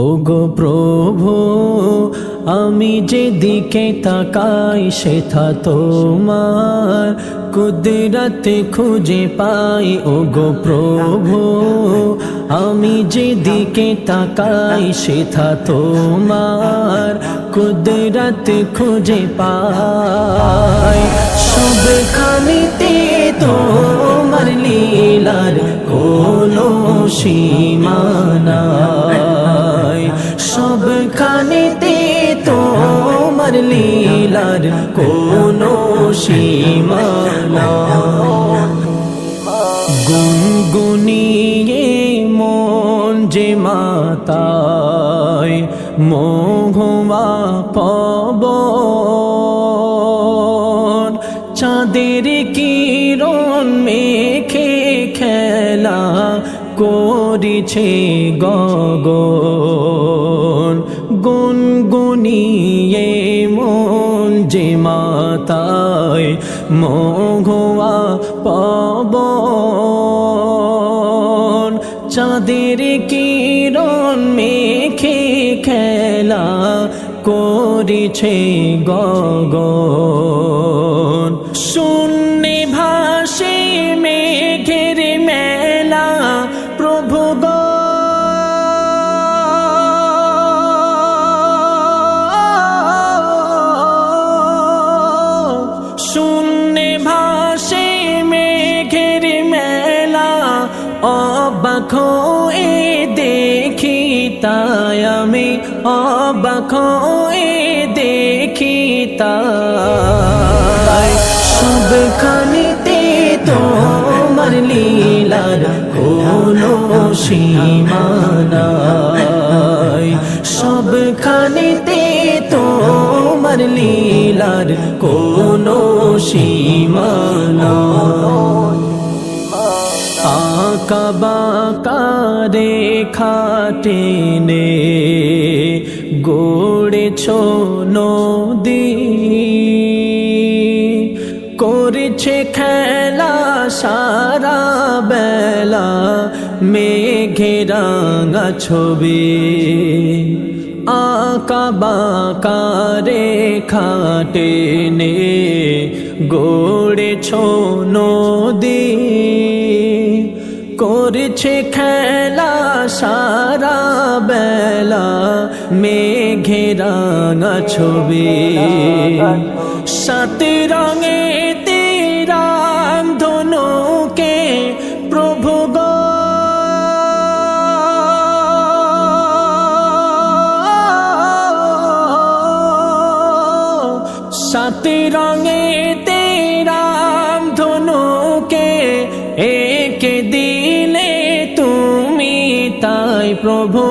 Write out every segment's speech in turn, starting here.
ওগো প্রভু আমি যেদিকে তাকাই সেথা তোমার কুদরত খুঁজে পাই। ওগো প্রভু আমি যেদিকে তাকাই সেথা তোমার কুদরত খুঁজে পাই। সবখানেতে তোমার লীলার কোনো সীমা নাই, সবখানেতে তোমার লীলার কোনো সীমা নাই। গুনগুনিয়ে মন যে মাতায় মোহমা পবন, চাঁদের কিরণ মেখে খেলা করিছে গগন। গুনগুনিয়ে মন যে মাতায় মোহমা পবন, চাঁদের কিরণ মেখে খেলা করিছে গগন। শূন্যে ভাসে মেঘের মেলা প্রভু গো, শূন্যে ভাসে মেঘের মেলা অবাক হয়ে দেখি তাই আমি, অবাক হয়ে দেখি তাই। সবখানেতে তোমার লীলার কোনো সীমা নাই, সবখানেতে তোমার লীলার কোনো সীমা নাই। আঁকা বাঁকা রেখা টেনে গড়েছ নদী, করেছে খেলা সারা বেলা মেঘে রাঙা ছবি। আঁকা বাঁকা রেখা টেনে গড়েছ নদী, করেছে খেলা সারা বেলা মেঘে রাঙা ছবি। সাত রঙে রাম ধনুকে প্রভু গো, সাত রঙে রাম ধনুকে একে দিলে তুমি তাই প্রভু,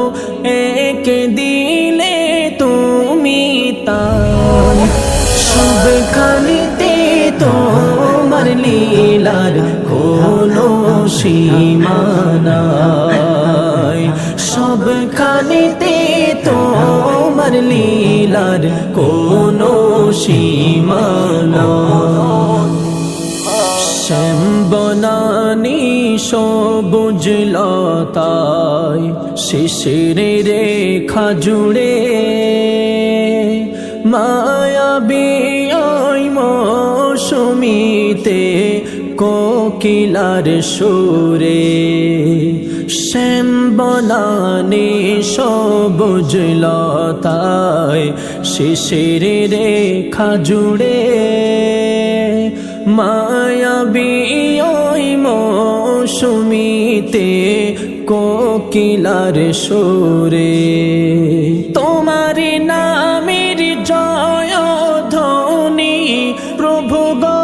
একে দিলে তুমি তাই। সবখানেতে তোমার লীলার কোনো সীমা নাই, সবখানেতে তোমার লীলার কোনো সীমা নাই। শ্যাম বনানী সবুজ লতায় শিশির রেখা জুড়ে মায়াবী ওই মৌসুমীতে কোকিলার সুরে। শ্যাম বনানী সবুজ লতায় শিশির রেখা জুড়ে মায়াবী ওই মৌসুমীতে কোকিলার সুরে। তোমার নামের জয় ধ্বনি প্রভু গো,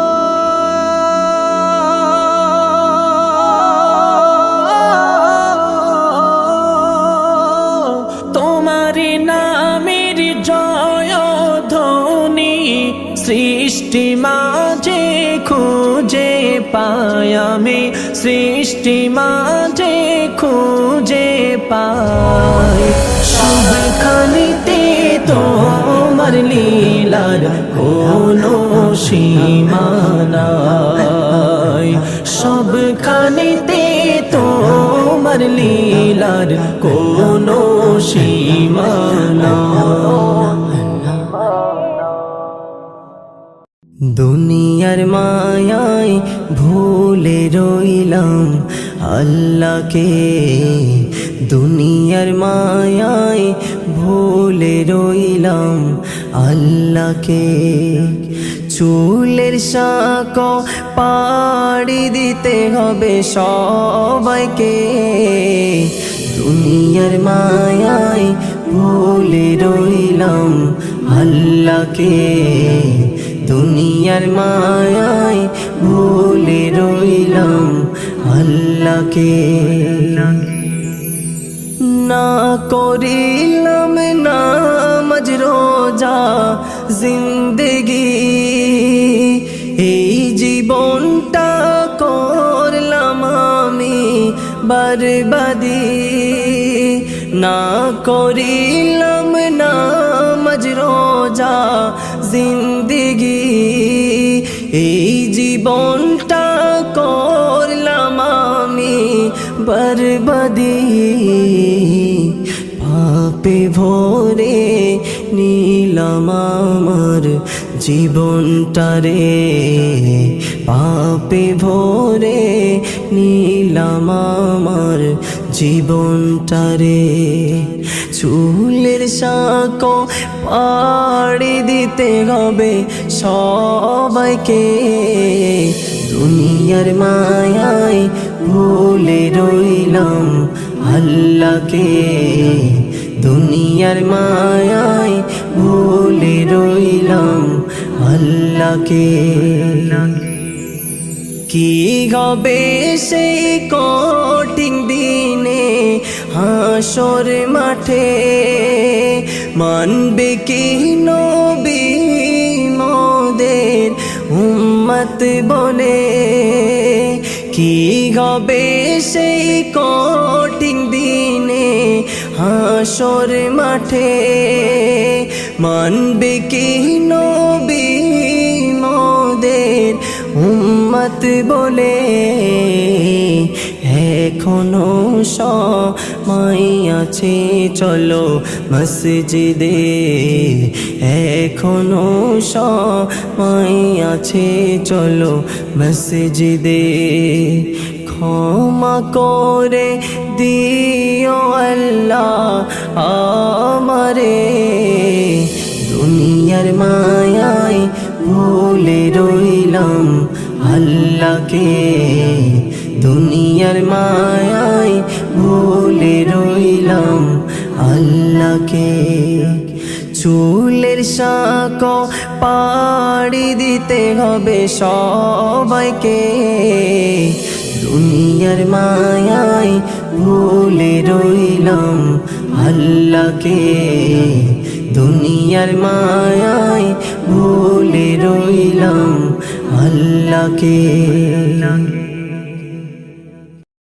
তোমার নামের জয় ধ্বনি সৃষ্টি মাঝে খুঁজে পাই আমি, সৃষ্টি মাঝে খুঁজে পাই। সবখানেতে তোমার লীলার কোনো সীমা নাই, সবখানেতে তোমার লীলার কোনো সীমানা। দুনিয়ার মায়ায় ভুলে রইলাম আল্লাহকে, দুনিয়ার মায়ায় ভুলে রইলাম আল্লাহকে। চুলের শাঁখ পাড়ি দিতে হবে সবাইকে, দুনিয়ার মায়ায় ভুলে রইলাম আল্লাহকে, দুনিয়ার মায়ায় ভুলে রইলাম আল্লাহকে। না করিলাম নামাজ রোজা জিন্দেগি, এই জীবনটা করলাম আমি বরবাদি। না করিলাম নামাজ রোজা জিন্দেগি, এই জীবনটা করলাম আমি বরবাদি। পাপে ভরে নিলাম আমার জীবনটারে, পাপে ভরে নিলাম আমার জীবনটারে। চুলের শাঁখ পাড়ি দিতে হবে সবাইকে, দুনিয়ার মায়ায় ভুলে রইলাম আল্লাহকে, দুনিয়ার মায়ায় ভুলে রইলাম আল্লাহকে। কি হবে সেই কঠিন দিনে হাসর মাঠে, মানবে কি নবী মোদের উম্মত বলে। কি হবে সেই কঠিন দিনে হাসর মাঠে, মানবে কি নবী মোদের উম্মত বলে। এখনো সময় আছে চলো মসজিদে, এখনো সময় আছে চলো মসজিদে। ক্ষমা করে দিও আল্লাহ আমারে, দুনিয়ার মায়ায় ভুলে রইলাম আল্লাহকে, দুনিয়ার মায়ায় ভুলে রইলাম আল্লাহকে। চুলের শাঁখ পাড়ি দিতে হবে সবাইকে, দুনিয়ার মায়ায় ভুলে রইলাম আল্লাহকে, দুনিয়ার মায়ায় ভুলে রইলাম আল্লাহকে।